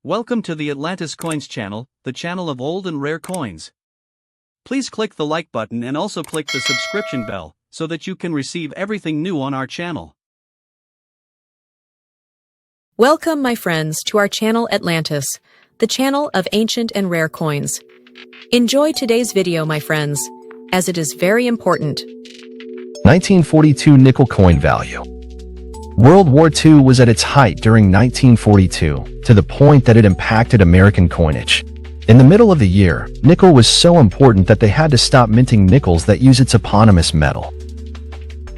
Welcome to the Atlantis Coins channel, the channel of old and rare coins. Please click the like button and also click the subscription bell, so that you can receive everything new on our channel. Welcome, my friends, to our channel Atlantis, the channel of ancient and rare coins. Enjoy today's video, my friends, as it is very important. 1942 nickel coin value. World War II was at its height during 1942, to the point that it impacted American coinage. In the middle of the year, nickel was so important that they had to stop minting nickels that use its eponymous metal.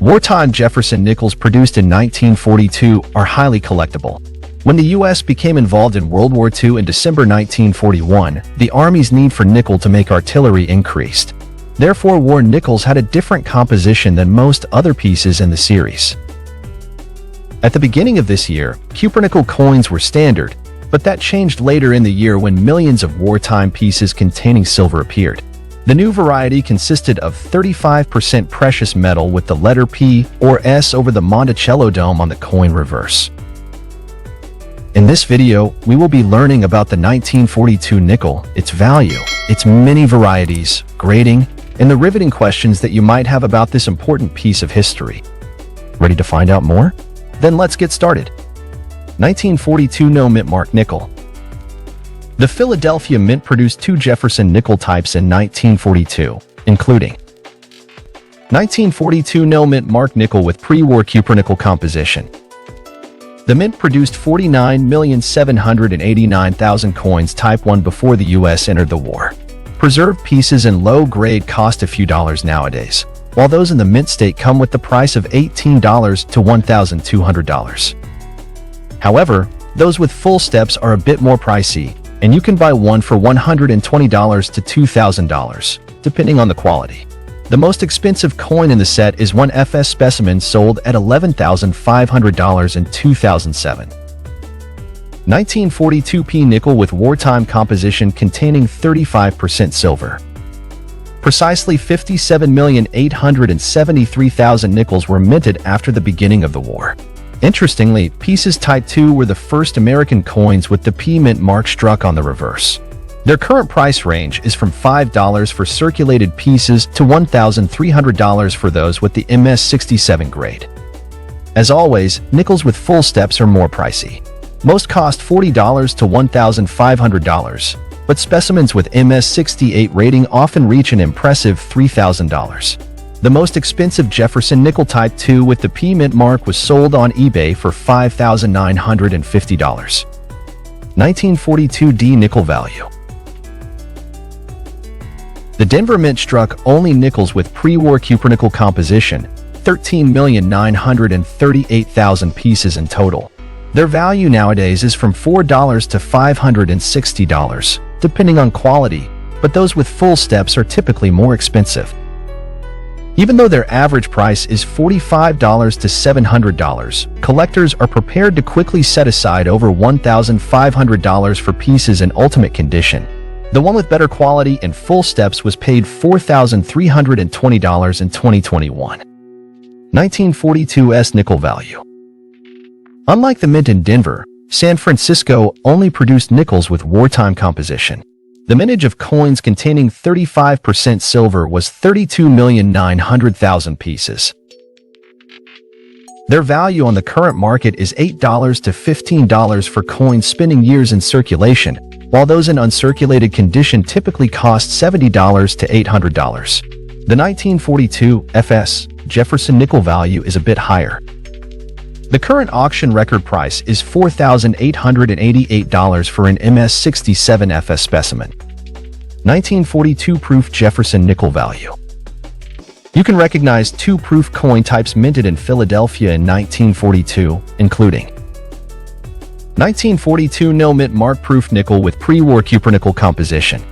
Wartime Jefferson nickels produced in 1942 are highly collectible. When the U.S. became involved in World War II in December 1941, the Army's need for nickel to make artillery increased. Therefore, war nickels had a different composition than most other pieces in the series. At the beginning of this year, cupronickel coins were standard, but that changed later in the year when millions of wartime pieces containing silver appeared. The new variety consisted of 35% precious metal with the letter P or S over the Monticello dome on the coin reverse. In this video, we will be learning about the 1942 nickel, its value, its many varieties, grading, and the riveting questions that you might have about this important piece of history. Ready to find out more? Then let's get started. 1942 No Mint Mark Nickel. The Philadelphia Mint produced two Jefferson nickel types in 1942, including 1942 No Mint Mark Nickel with pre-war cupronickel composition. The Mint produced 49,789,000 coins Type 1 before the U.S. entered the war. Preserved pieces in low grade cost a few dollars nowadays, while those in the mint state come with the price of $18 to $1,200. However, those with full steps are a bit more pricey, and you can buy one for $120 to $2,000, depending on the quality. The most expensive coin in the set is one FS specimen sold at $11,500 in 2007. 1942 P nickel with wartime composition containing 35% silver. Precisely 57,873,000 nickels were minted after the beginning of the war. Interestingly, pieces Type 2 were the first American coins with the P mint mark struck on the reverse. Their current price range is from $5 for circulated pieces to $1,300 for those with the MS-67 grade. As always, nickels with full steps are more pricey. Most cost $40 to $1,500. But specimens with MS-68 rating often reach an impressive $3,000. The most expensive Jefferson nickel Type 2 with the P mint mark was sold on eBay for $5,950. 1942 D nickel value. The Denver Mint struck only nickels with pre-war cupronickel composition, 13,938,000 pieces in total. Their value nowadays is from $4 to $560. Depending on quality, but those with full steps are typically more expensive. Even though their average price is $45 to $700, collectors are prepared to quickly set aside over $1,500 for pieces in ultimate condition. The one with better quality and full steps was paid $4,320 in 2021. 1942 S nickel value. Unlike the Mint in Denver, San Francisco only produced nickels with wartime composition. The mintage of coins containing 35% silver was 32,900,000 pieces. Their value on the current market is $8 to $15 for coins spending years in circulation, while those in uncirculated condition typically cost $70 to $800. The 1942 FS Jefferson nickel value is a bit higher. The current auction record price is $4,888 for an MS-67 FS specimen. 1942 proof Jefferson nickel value. You can recognize two proof coin types minted in Philadelphia in 1942, including 1942 No Mint Mark proof nickel with pre-war cupronickel composition.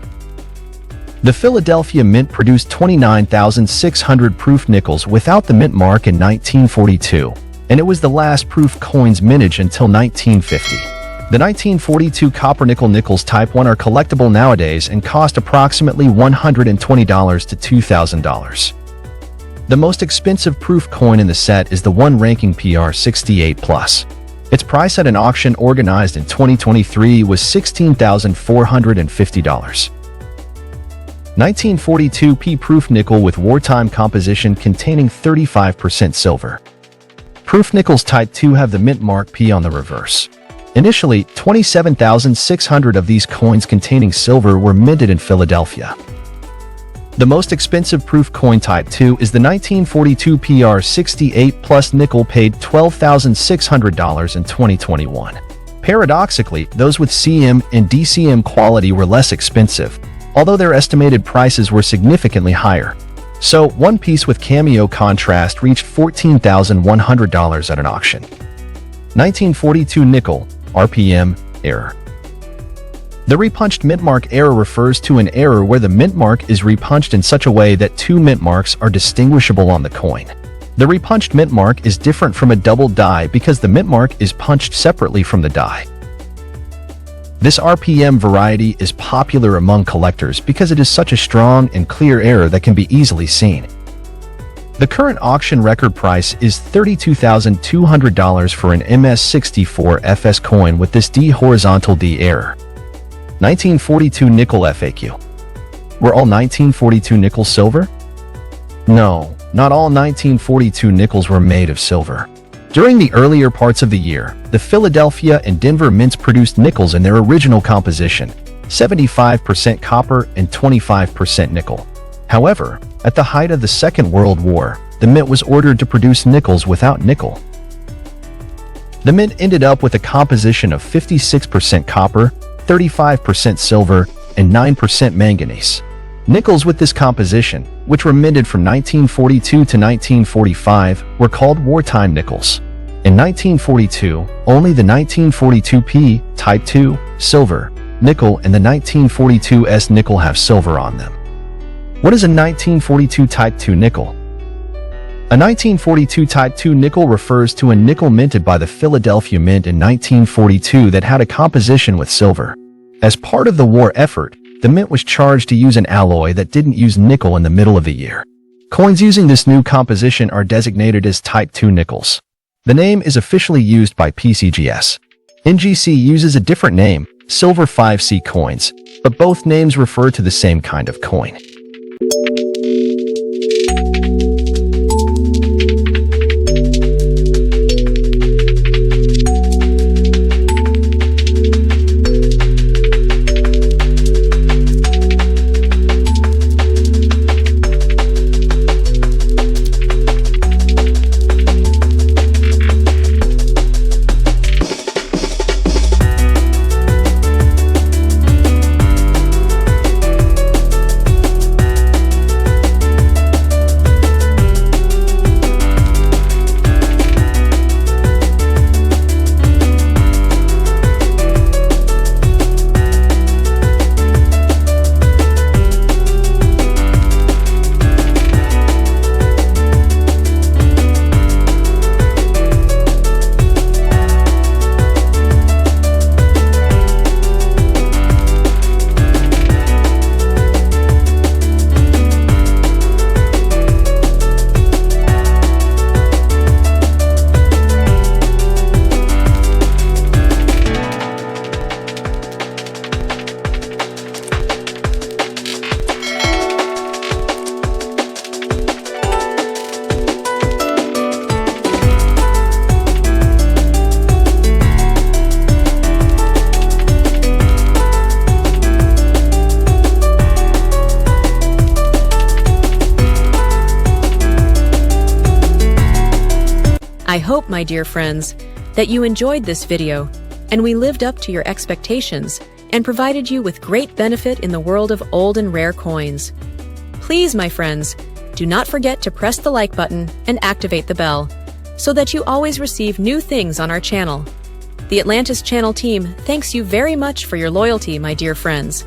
The Philadelphia Mint produced 29,600 proof nickels without the mint mark in 1942. And it was the last proof coin's mintage until 1950. The 1942 copronickel nickels Type 1 are collectible nowadays and cost approximately $120 to $2,000. The most expensive proof coin in the set is the one ranking PR 68+. Its price at an auction organized in 2023 was $16,450. 1942 P-proof nickel with wartime composition containing 35% silver. Proof nickels Type 2 have the mint mark P on the reverse. Initially, 27,600 of these coins containing silver were minted in Philadelphia. The most expensive proof coin Type 2 is the 1942 PR68 plus nickel, paid $12,600 in 2021. Paradoxically, those with CM and DCM quality were less expensive, although their estimated prices were significantly higher. So, one piece with cameo contrast reached $14,100 at an auction. 1942 nickel, RPM, error. The repunched mint mark error refers to an error where the mint mark is repunched in such a way that two mint marks are distinguishable on the coin. The repunched mint mark is different from a double die because the mint mark is punched separately from the die. This RPM variety is popular among collectors because it is such a strong and clear error that can be easily seen. The current auction record price is $32,200 for an MS64 FS coin with this D horizontal D error. 1942 nickel FAQ. Were all 1942 nickels silver? No, not all 1942 nickels were made of silver. During the earlier parts of the year, the Philadelphia and Denver mints produced nickels in their original composition, 75% copper and 25% nickel. However, at the height of the Second World War, the mint was ordered to produce nickels without nickel. The mint ended up with a composition of 56% copper, 35% silver, and 9% manganese. Nickels with this composition, which were minted from 1942 to 1945, were called wartime nickels. In 1942, only the 1942P, Type 2, silver, nickel and the 1942S nickel have silver on them. What is a 1942 Type 2 nickel? A 1942 Type 2 nickel refers to a nickel minted by the Philadelphia Mint in 1942 that had a composition with silver. As part of the war effort, the mint was charged to use an alloy that didn't use nickel in the middle of the year. Coins using this new composition are designated as Type 2 nickels. The name is officially used by PCGS. NGC uses a different name, Silver 5C coins, but both names refer to the same kind of coin. I hope, my dear friends, that you enjoyed this video and we lived up to your expectations and provided you with great benefit in the world of old and rare coins. Please, my friends, do not forget to press the like button and activate the bell so that you always receive new things on our channel. The Atlantis Channel team thanks you very much for your loyalty, my dear friends.